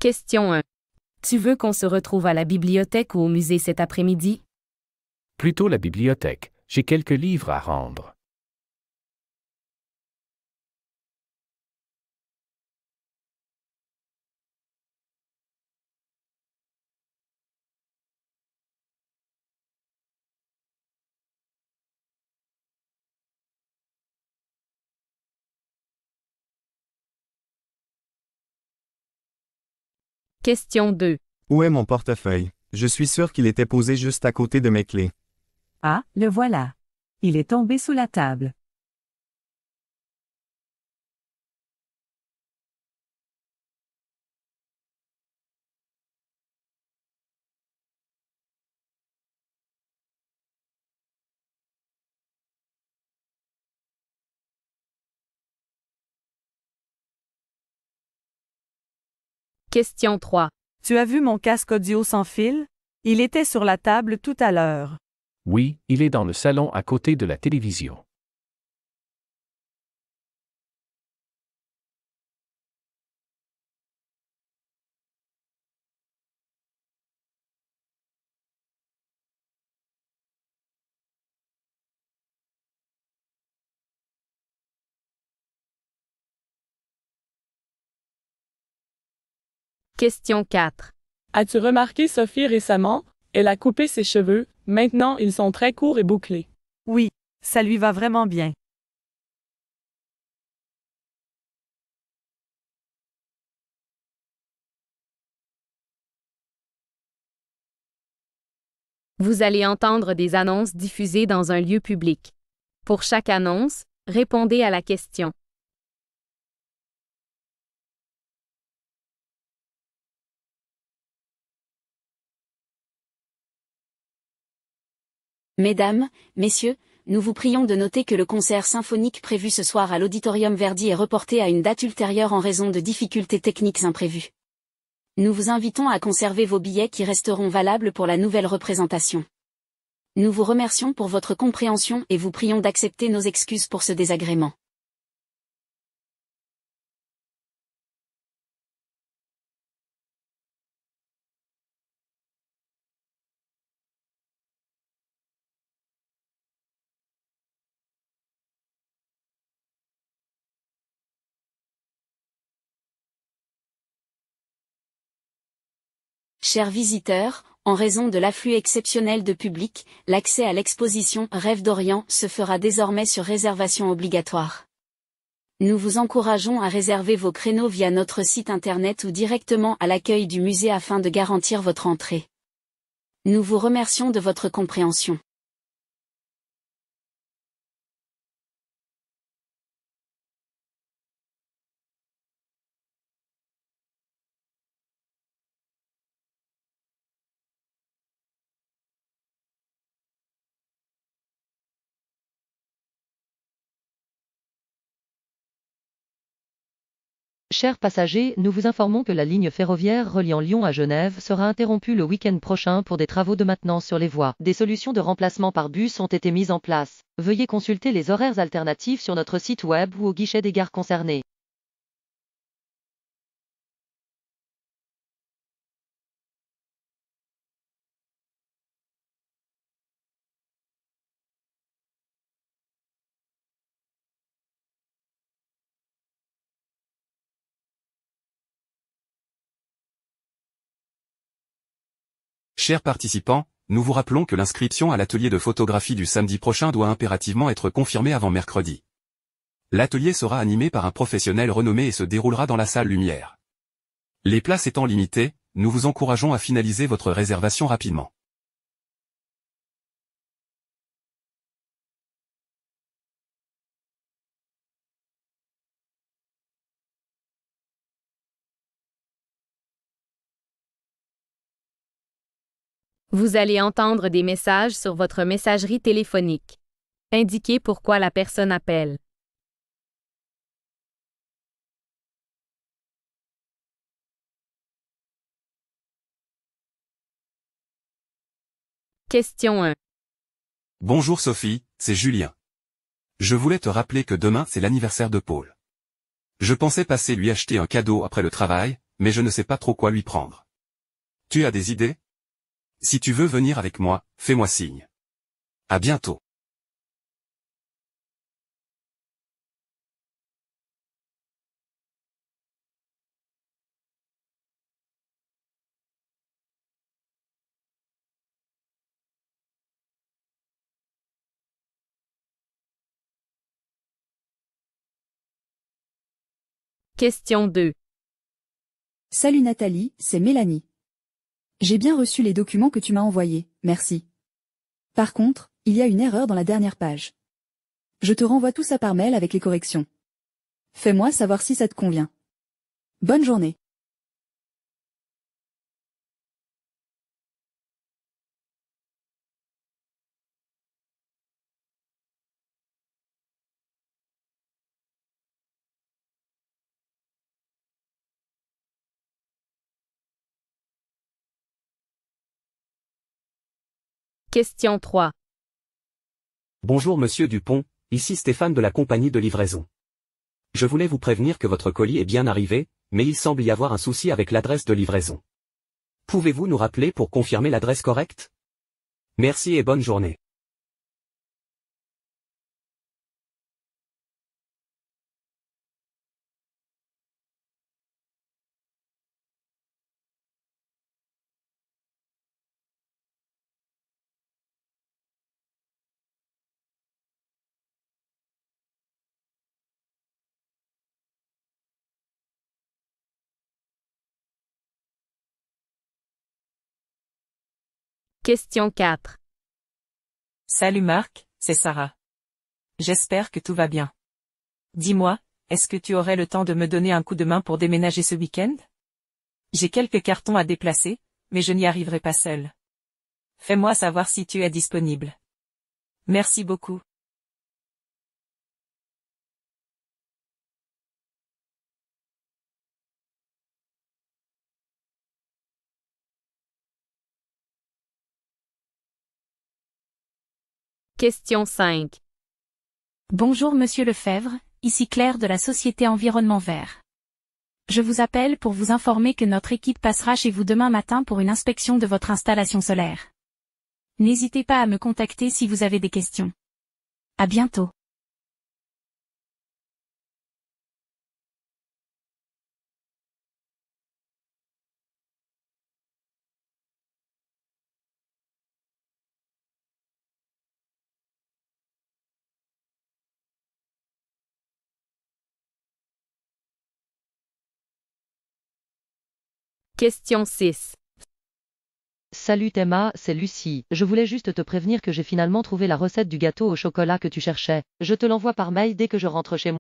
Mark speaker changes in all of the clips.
Speaker 1: Question 1. Tu veux qu'on se retrouve à la bibliothèque ou au musée cet après-midi?
Speaker 2: Plutôt la bibliothèque, j'ai quelques livres à rendre.
Speaker 1: Question 2.
Speaker 3: Où est mon portefeuille? Je suis sûr qu'il était posé juste à côté de mes clés.
Speaker 4: Ah, le voilà. Il est tombé sous la table.
Speaker 1: Question 3.
Speaker 4: Tu as vu mon casque audio sans fil? Il était sur la table tout à l'heure.
Speaker 2: Oui, il est dans le salon à côté de la télévision.
Speaker 1: Question 4.
Speaker 5: As-tu remarqué Sophie récemment? Elle a coupé ses cheveux, maintenant ils sont très courts et bouclés.
Speaker 4: Oui, ça lui va vraiment bien.
Speaker 1: Vous allez entendre des annonces diffusées dans un lieu public. Pour chaque annonce, répondez à la question.
Speaker 6: Mesdames, Messieurs, nous vous prions de noter que le concert symphonique prévu ce soir à l'Auditorium Verdi est reporté à une date ultérieure en raison de difficultés techniques imprévues. Nous vous invitons à conserver vos billets qui resteront valables pour la nouvelle représentation. Nous vous remercions pour votre compréhension et vous prions d'accepter nos excuses pour ce désagrément. Chers visiteurs, en raison de l'afflux exceptionnel de public, l'accès à l'exposition Rêves d'Orient se fera désormais sur réservation obligatoire. Nous vous encourageons à réserver vos créneaux via notre site internet ou directement à l'accueil du musée afin de garantir votre entrée. Nous vous remercions de votre compréhension.
Speaker 7: Chers passagers, nous vous informons que la ligne ferroviaire reliant Lyon à Genève sera interrompue le week-end prochain pour des travaux de maintenance sur les voies. Des solutions de remplacement par bus ont été mises en place. Veuillez consulter les horaires alternatifs sur notre site web ou au guichet des gares concernées.
Speaker 8: Chers participants, nous vous rappelons que l'inscription à l'atelier de photographie du samedi prochain doit impérativement être confirmée avant mercredi. L'atelier sera animé par un professionnel renommé et se déroulera dans la salle Lumière. Les places étant limitées, nous vous encourageons à finaliser votre réservation rapidement.
Speaker 1: Vous allez entendre des messages sur votre messagerie téléphonique. Indiquez pourquoi la personne appelle. Question 1.
Speaker 8: Bonjour Sophie, c'est Julien. Je voulais te rappeler que demain c'est l'anniversaire de Paul. Je pensais passer lui acheter un cadeau après le travail, mais je ne sais pas trop quoi lui prendre. Tu as des idées? Si tu veux venir avec moi, fais-moi signe. À bientôt.
Speaker 1: Question 2.
Speaker 9: Salut Nathalie, c'est Mélanie. J'ai bien reçu les documents que tu m'as envoyés, merci. Par contre, il y a une erreur dans la dernière page. Je te renvoie tout ça par mail avec les corrections. Fais-moi savoir si ça te convient. Bonne journée.
Speaker 1: Question 3.
Speaker 10: Bonjour Monsieur Dupont, ici Stéphane de la compagnie de livraison. Je voulais vous prévenir que votre colis est bien arrivé, mais il semble y avoir un souci avec l'adresse de livraison. Pouvez-vous nous rappeler pour confirmer l'adresse correcte? Merci et bonne journée.
Speaker 1: Question 4.
Speaker 4: Salut Marc, c'est Sarah. J'espère que tout va bien. Dis-moi, est-ce que tu aurais le temps de me donner un coup de main pour déménager ce week-end? J'ai quelques cartons à déplacer, mais je n'y arriverai pas seule. Fais-moi savoir si tu es disponible. Merci beaucoup.
Speaker 1: Question 5.
Speaker 6: Bonjour Monsieur Lefebvre, ici Claire de la société Environnement Vert. Je vous appelle pour vous informer que notre équipe passera chez vous demain matin pour une inspection de votre installation solaire. N'hésitez pas à me contacter si vous avez des questions. À bientôt.
Speaker 1: Question 6.
Speaker 7: Salut Emma, c'est Lucie. Je voulais juste te prévenir que j'ai finalement trouvé la recette du gâteau au chocolat que tu cherchais. Je te l'envoie par mail dès que je rentre chez moi.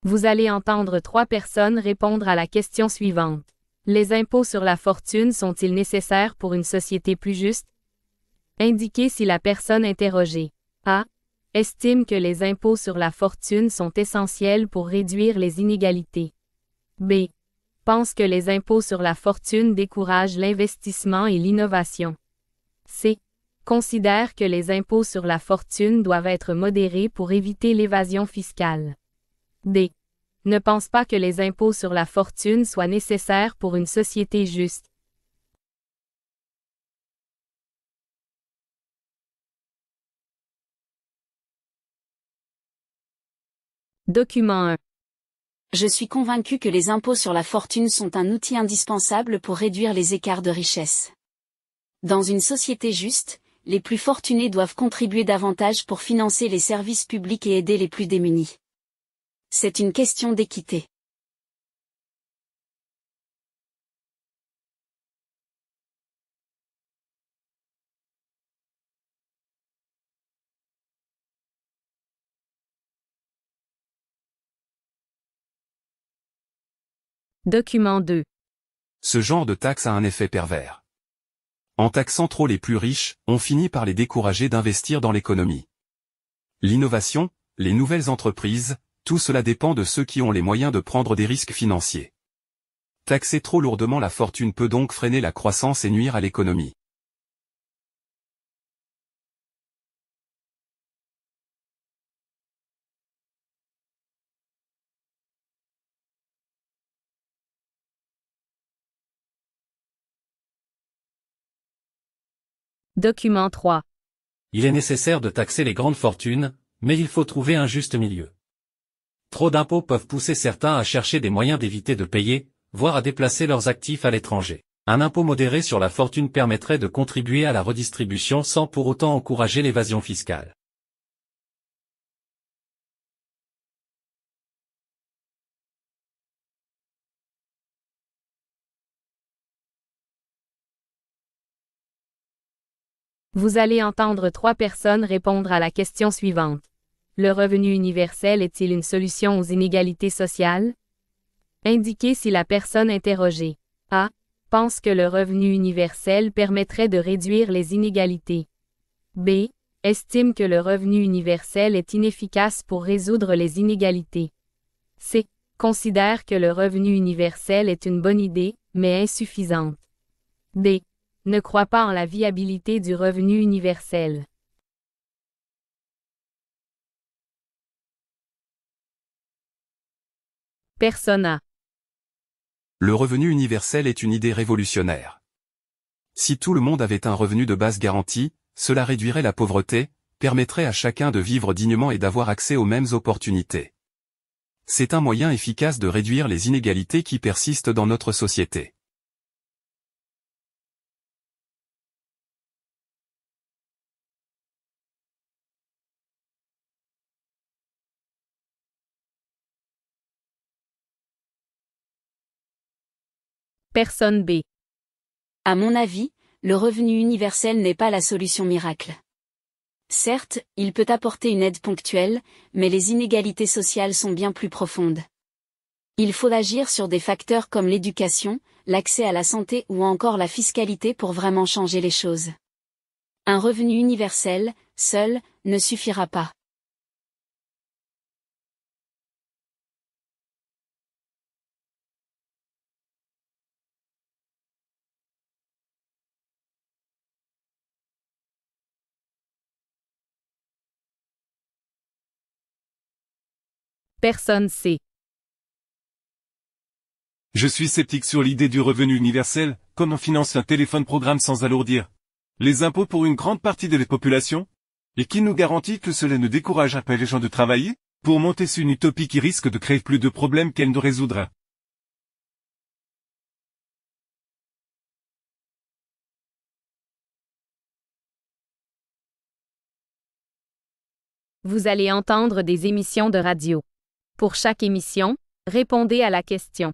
Speaker 1: Vous allez entendre 3 personnes répondre à la question suivante. Les impôts sur la fortune sont-ils nécessaires pour une société plus juste? Indiquez si la personne interrogée A. Estime que les impôts sur la fortune sont essentiels pour réduire les inégalités. B. Pense que les impôts sur la fortune découragent l'investissement et l'innovation. C. Considère que les impôts sur la fortune doivent être modérés pour éviter l'évasion fiscale. D. Ne pense pas que les impôts sur la fortune soient nécessaires pour une société juste. Document 1.
Speaker 6: Je suis convaincu que les impôts sur la fortune sont un outil indispensable pour réduire les écarts de richesse. Dans une société juste, les plus fortunés doivent contribuer davantage pour financer les services publics et aider les plus démunis. C'est une question d'équité.
Speaker 1: Document 2.
Speaker 8: Ce genre de taxe a un effet pervers. En taxant trop les plus riches, on finit par les décourager d'investir dans l'économie. L'innovation, les nouvelles entreprises, tout cela dépend de ceux qui ont les moyens de prendre des risques financiers. Taxer trop lourdement la fortune peut donc freiner la croissance et nuire à l'économie.
Speaker 1: Document 3.
Speaker 11: Il est nécessaire de taxer les grandes fortunes, mais il faut trouver un juste milieu. Trop d'impôts peuvent pousser certains à chercher des moyens d'éviter de payer, voire à déplacer leurs actifs à l'étranger. Un impôt modéré sur la fortune permettrait de contribuer à la redistribution sans pour autant encourager l'évasion fiscale.
Speaker 1: Vous allez entendre 3 personnes répondre à la question suivante. Le revenu universel est-il une solution aux inégalités sociales? Indiquez si la personne interrogée A. pense que le revenu universel permettrait de réduire les inégalités. B. estime que le revenu universel est inefficace pour résoudre les inégalités. C. considère que le revenu universel est une bonne idée, mais insuffisante. D. ne croit pas en la viabilité du revenu universel. Personne A.
Speaker 8: Le revenu universel est une idée révolutionnaire. Si tout le monde avait un revenu de base garanti, cela réduirait la pauvreté, permettrait à chacun de vivre dignement et d'avoir accès aux mêmes opportunités. C'est un moyen efficace de réduire les inégalités qui persistent dans notre société.
Speaker 1: Personne B.
Speaker 6: À mon avis, le revenu universel n'est pas la solution miracle. Certes, il peut apporter une aide ponctuelle, mais les inégalités sociales sont bien plus profondes. Il faut agir sur des facteurs comme l'éducation, l'accès à la santé ou encore la fiscalité pour vraiment changer les choses. Un revenu universel, seul, ne suffira pas.
Speaker 1: Personne C.
Speaker 12: Je suis sceptique sur l'idée du revenu universel, comme on finance un téléphone programme sans alourdir les impôts pour une grande partie de la population? Et qui nous garantit que cela ne décourage pas les gens de travailler, pour monter sur une utopie qui risque de créer plus de problèmes qu'elle ne résoudra?
Speaker 1: Vous allez entendre des émissions de radio. Pour chaque émission, répondez à la question.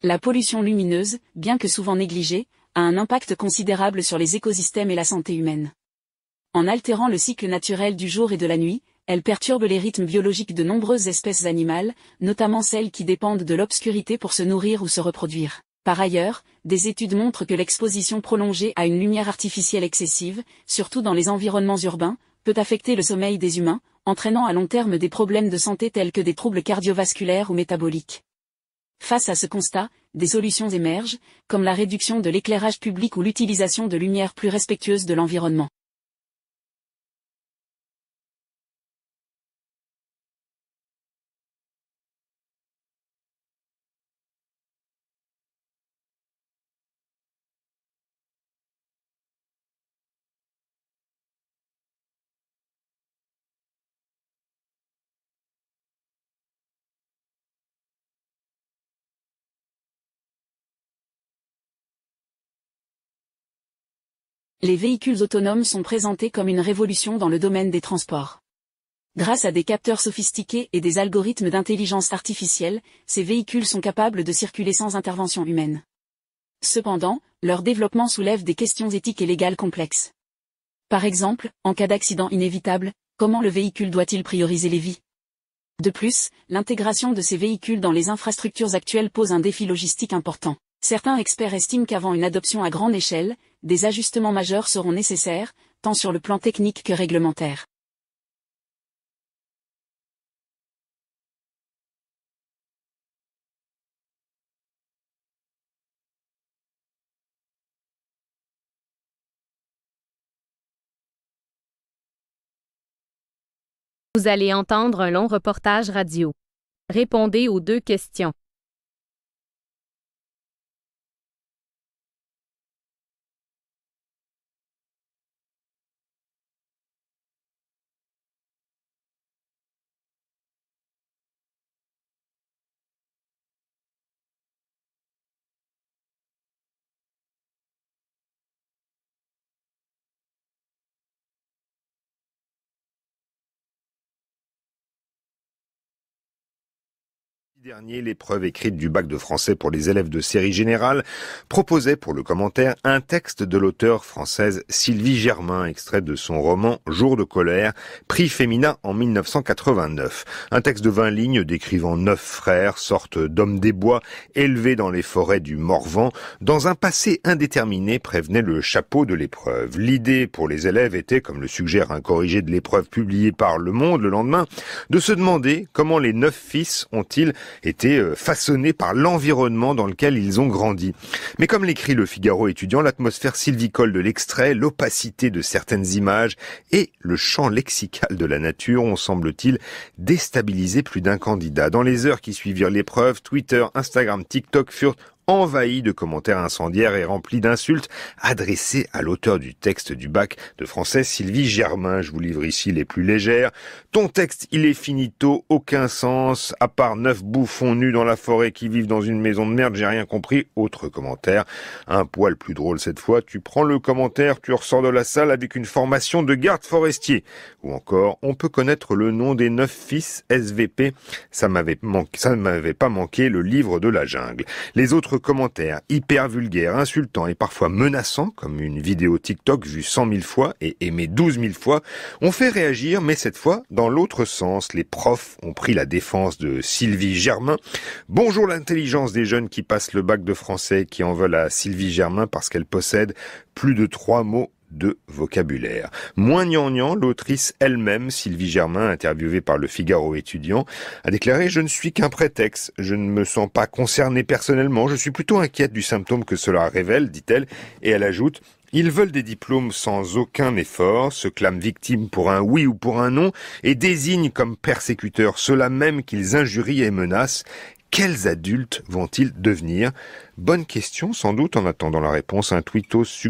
Speaker 6: La pollution lumineuse, bien que souvent négligée, a un impact considérable sur les écosystèmes et la santé humaine. En altérant le cycle naturel du jour et de la nuit, elle perturbe les rythmes biologiques de nombreuses espèces animales, notamment celles qui dépendent de l'obscurité pour se nourrir ou se reproduire. Par ailleurs, des études montrent que l'exposition prolongée à une lumière artificielle excessive, surtout dans les environnements urbains, peut affecter le sommeil des humains, entraînant à long terme des problèmes de santé tels que des troubles cardiovasculaires ou métaboliques. Face à ce constat, des solutions émergent, comme la réduction de l'éclairage public ou l'utilisation de lumières plus respectueuses de l'environnement. Les véhicules autonomes sont présentés comme une révolution dans le domaine des transports. Grâce à des capteurs sophistiqués et des algorithmes d'intelligence artificielle, ces véhicules sont capables de circuler sans intervention humaine. Cependant, leur développement soulève des questions éthiques et légales complexes. Par exemple, en cas d'accident inévitable, comment le véhicule doit-il prioriser les vies? De plus, l'intégration de ces véhicules dans les infrastructures actuelles pose un défi logistique important. Certains experts estiment qu'avant une adoption à grande échelle, des ajustements majeurs seront nécessaires, tant sur le plan technique que réglementaire.
Speaker 1: Vous allez entendre un long reportage radio. Répondez aux 2 questions.
Speaker 13: Dernier, l'épreuve écrite du bac de français pour les élèves de série générale proposait pour le commentaire un texte de l'auteure française Sylvie Germain, extrait de son roman Jour de colère, prix Femina en 1989. Un texte de 20 lignes décrivant 9 frères, sorte d'hommes des bois, élevés dans les forêts du Morvan, dans un passé indéterminé, prévenait le chapeau de l'épreuve. L'idée pour les élèves était, comme le suggère un corrigé de l'épreuve publié par Le Monde le lendemain, de se demander comment les 9 fils ont-ils été façonnés par l'environnement dans lequel ils ont grandi. Mais comme l'écrit le Figaro étudiant, l'atmosphère sylvicole de l'extrait, l'opacité de certaines images et le champ lexical de la nature ont, semble-t-il, déstabilisé plus d'un candidat. Dans les heures qui suivirent l'épreuve, Twitter, Instagram, TikTok furent envahi de commentaires incendiaires et remplis d'insultes adressés à l'auteur du texte du bac de français Sylvie Germain. Je vous livre ici les plus légères. Ton texte, il est finito, aucun sens, à part 9 bouffons nus dans la forêt qui vivent dans une maison de merde, j'ai rien compris. Autre commentaire, un poil plus drôle cette fois, tu prends le commentaire, tu ressors de la salle avec une formation de garde forestier. Ou encore, on peut connaître le nom des 9 fils SVP, ça ne m'avait pas manqué, le livre de la jungle. Les autres commentaires hyper vulgaires, insultants et parfois menaçants, comme une vidéo TikTok vue 100 000 fois et aimée 12 000 fois, ont fait réagir, mais cette fois dans l'autre sens. Les profs ont pris la défense de Sylvie Germain. Bonjour l'intelligence des jeunes qui passent le bac de français, qui en veulent à Sylvie Germain parce qu'elle possède plus de 3 mots de vocabulaire. Moins gnangnan, l'autrice elle-même, Sylvie Germain, interviewée par le Figaro étudiant, a déclaré « Je ne suis qu'un prétexte, je ne me sens pas concernée personnellement, je suis plutôt inquiète du symptôme que cela révèle », dit-elle, et elle ajoute « Ils veulent des diplômes sans aucun effort, se clament victimes pour un oui ou pour un non, et désignent comme persécuteurs ceux-là même qu'ils injurient et menacent. Quels adultes vont-ils devenir ?» Bonne question, sans doute, en attendant la réponse, un tweetos